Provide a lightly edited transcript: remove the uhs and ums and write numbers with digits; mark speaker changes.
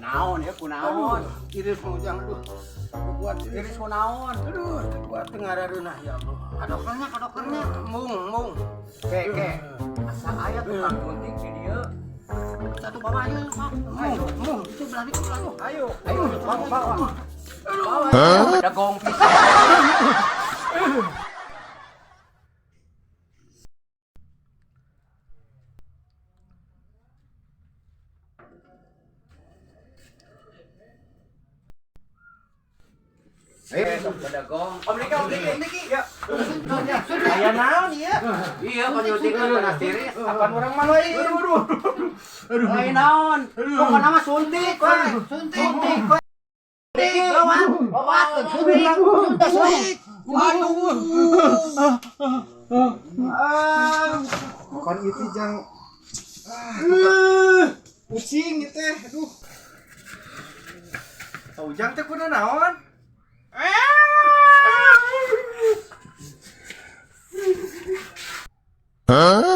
Speaker 1: Naon ya kunaon?
Speaker 2: Iris mau jangan aduh. Kuat
Speaker 1: Iris kunaon?
Speaker 2: Aduh, kuat ngarareuna ya Allah.
Speaker 1: Kadokternya.
Speaker 2: Mung.
Speaker 1: Ke. Asa aya tukang gunting di dieu. Satu bawa aja, Pak. Mung. Itu belani. Ayo, bawa. Bawa. Dagong pisan. Pedagong. Om Niki. Ya.
Speaker 2: Aya naon ieu?
Speaker 1: Iya, penyuntikan panas tiris.
Speaker 2: Apaan orang mah euy? Aduh.
Speaker 1: Lain naon? Pokona mah suntik, we. Suntik. Gawat. Obat suntik.
Speaker 2: Kan itu jang pusing gitu teh. Aduh. Ujang teh kudu naon?
Speaker 3: Huh?